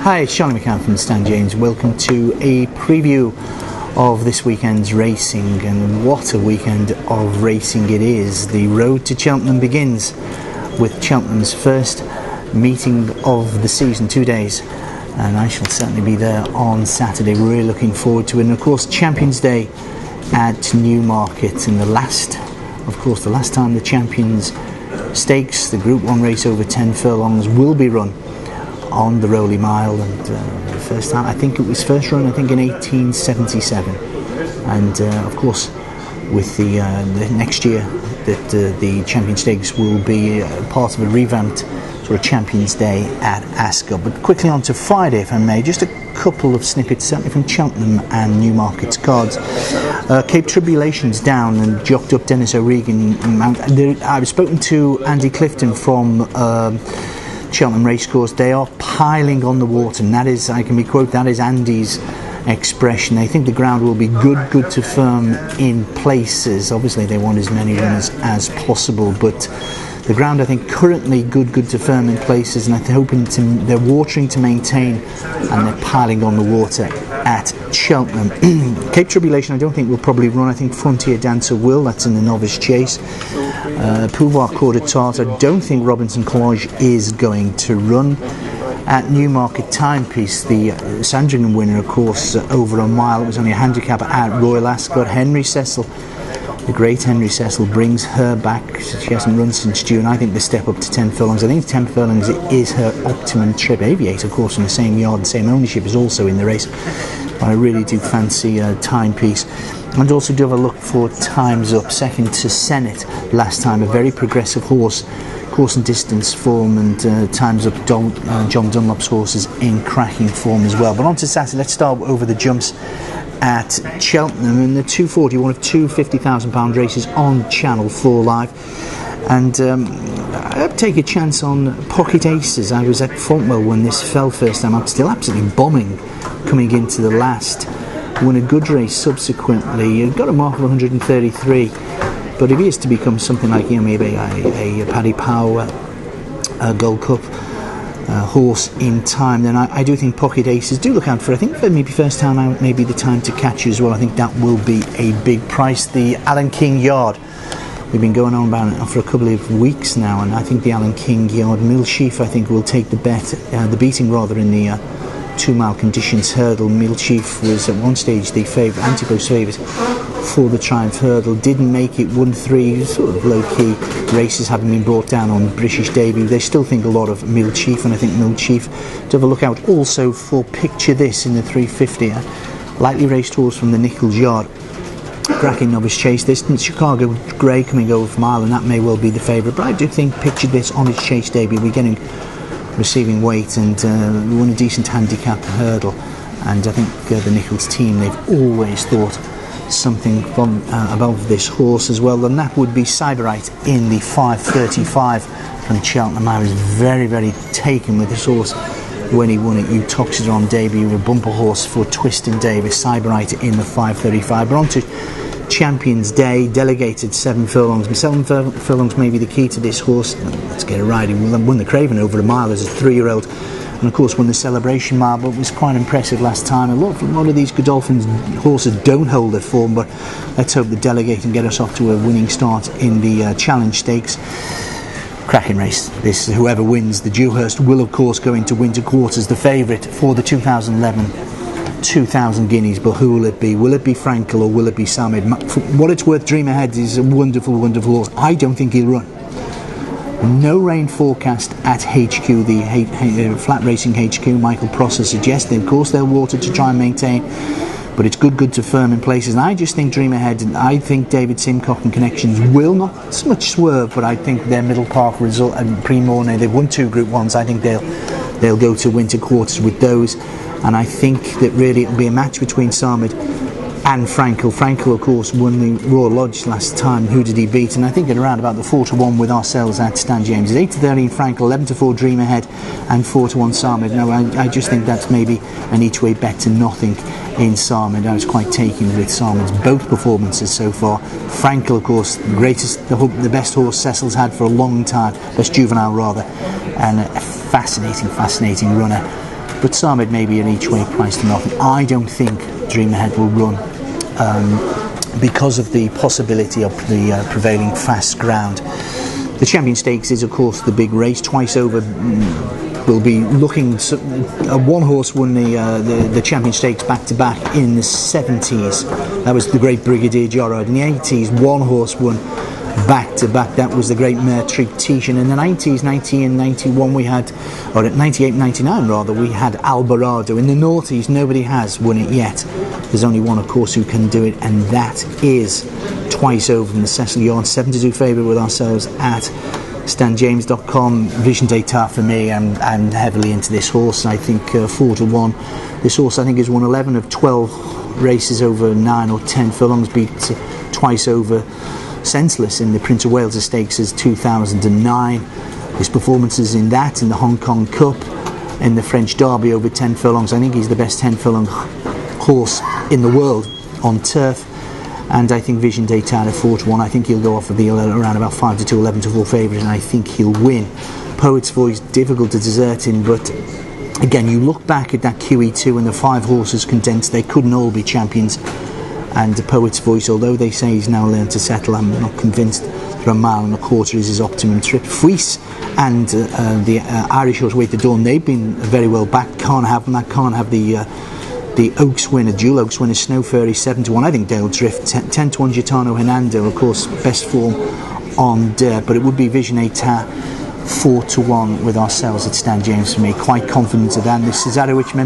Hi, it's Charlie McCann from Stan James. Welcome to a preview of this weekend's racing, and what a weekend of racing it is. The road to Cheltenham begins with Cheltenham's first meeting of the season, 2 days, and I shall certainly be there on Saturday. We're really looking forward to it. And of course, Champions Day at Newmarket, and the last time the Champions Stakes, the Group 1 race over 10 furlongs, will be run on the Rowley Mile, and the first time, I think it was first run in 1877, and of course with the next year that the Champions Stakes will be part of a revamped sort of Champions Day at Ascot. But quickly on to Friday, if I may, just a couple of snippets certainly from Cheltenham and Newmarket's cards. Cape Tribulation's down and jocked up Dennis O'Regan. I've spoken to Andy Clifton from Cheltenham Racecourse. They are piling on the water, and that is, I can be quoted, that is Andy's expression. They think the ground will be good to firm in places. Obviously they want as many runners as possible, but the ground, I think, currently good to firm in places, and they're watering to maintain, and they're piling on the water at Cheltenham. Cape Tribulation I don't think will probably run. I think Frontier Dancer will. That's in the novice chase. Pouvoir Court de Tarte, I don't think Robinson Collage is going to run. At Newmarket Timepiece, the Sandringham winner, of course, over a mile. It was only a handicap at Royal Ascot. Henry Cecil, the great Henry Cecil, brings her back. She hasn't run since June. I think the step up to 10 furlongs. I think 10 furlongs is her optimum trip. Aviator, of course, in the same yard and same ownership, is also in the race. But I really do fancy Timepiece. And also do have a look for Time's Up, second to Senate last time. A very progressive horse, course and distance form, and Time's Up, John Dunlop's horse, is in cracking form as well. But on to Saturday, let's start over the jumps at Cheltenham, and the 240, one of two £50,000 races on Channel 4 Live. And I'd take a chance on Pocket Aces. I was at Fontwell when this fell first time. I'm still absolutely bombing coming into the last. Won a good race subsequently. Got a mark of 133. But if he is to become something like, maybe a Paddy Power Gold Cup horse in time, then I do think Pocket Aces, do look out for, I think for maybe first time out, maybe the Time to Catch You as well. I think that will be a big price. The Alan King Yard, we've been going on about it for a couple of weeks now, and I think the Alan King Yard, Milchief, I think will take the beating in the 2 mile conditions hurdle. Milchief was at one stage the favourite, anti-post favourite for the Triumph Hurdle, didn't make it, 1-3, sort of low-key races having been brought down on British debut. They still think a lot of Milchief, and I think Milchief to have a look out also for Picture This in the 350, lightly raced horse from the Nichols Yard. Cracking novice chase distance, Chicago Grey coming over for mile, and that may well be the favourite, but I do think Picture This on its chase debut, we're receiving weight, and won a decent handicap hurdle. And I think the Nichols team, they've always thought something from above this horse as well, and that would be Cyberite in the 5:35 from Cheltenham. I was very taken with this horse when he won it. Utoxeter on debut, a bumper horse for Twiston Davis. Cyberite in the 5:35. But on to Champions Day, delegated 7 furlongs. 7 furlongs may be the key to this horse. Let's get it right. He won the Craven over a mile as a 3-year-old, and of course won the Celebration Mile, but was quite impressive last time. A lot of these Godolphin horses don't hold their form, but let's hope the delegate and get us off to a winning start in the Challenge Stakes. Cracking race. This, whoever wins, the Dewhurst will of course go into winter quarters, the favourite for the 2011 2,000 guineas, but who will it be? Will it be Frankel or will it be Samid? For what it's worth, Dream Ahead is a wonderful horse. I don't think he'll run. No rain forecast at HQ, the Flat Racing HQ. Michael Prosser suggested, of course they'll water to try and maintain, but it's good to firm in places. And I just think Dream Ahead, and I think David Simcock and Connections will not so much swerve, but I think their Middle Park result and Pre-Mornay, they've won 2 Group 1s. I think they'll go to winter quarters with those. And I think that really it'll be a match between Samid and Frankel. Frankel, of course, won the Royal Lodge last time. Who did he beat? And I think at around about the 4-1 with ourselves at Stan James. It's 8-13 Frankel, 11-4 Dream Ahead, and 4-1 Samid. No, I just think that's maybe an each way bet to nothing in Samid. I was quite taken with Samid's both performances so far. Frankel, of course, the best horse Cecil's had for a long time, best juvenile rather, and a fascinating runner. but Samid maybe an each way price to nothing. I don't think Dream Ahead will run because of the possibility of the prevailing fast ground. The Champion Stakes is of course the big race. Twice over we'll be looking. One horse won the Champion Stakes back to back in the 70s. That was the great Brigadier Jorrod. In the 80s, one horse won back to back. That was the great mare Treat Tishan. In the 90s, 90 and 91, we had, or at 98 and 99 rather, we had Alvarado. In the noughties, nobody has won it yet. There's only one, of course, who can do it, and that is Twice Over from the Cecil Yard. 7-2 favourite with ourselves at StanJames.com. Vision Data for me. I'm heavily into this horse. I think 4-1. This horse, I think, has won 11 of 12 races over 9 or 10 furlongs. Beat Twice Over senseless in the Prince of Wales Stakes as 2009. His performances in that, in the Hong Kong Cup, in the French Derby over 10 furlongs. I think he's the best 10 furlong horse in the world on turf. And I think Vision Daytana 4-1. I think he'll go off of the around about 5-2, 11-4 favourite, and I think he'll win. Poet's Voice, difficult to desert in, but again, you look back at that QE2 and the 5 horses condensed, they couldn't all be champions. And the Poet's Voice, although they say he's now learned to settle, I'm not convinced that a mile and a quarter is his optimum trip. Fuis and the Irish horse Wait the Dawn, they've been very well backed. Can't have them. That can't have the Oaks winner, dual Oaks winner, Snow Fairy 7-1. I think they'll drift. 10-1 Gitano Hernando, of course, best form on dirt, but it would be Vision Etat 4-1 with ourselves at Stan James for me. Quite confident of that. And this Cesarewitch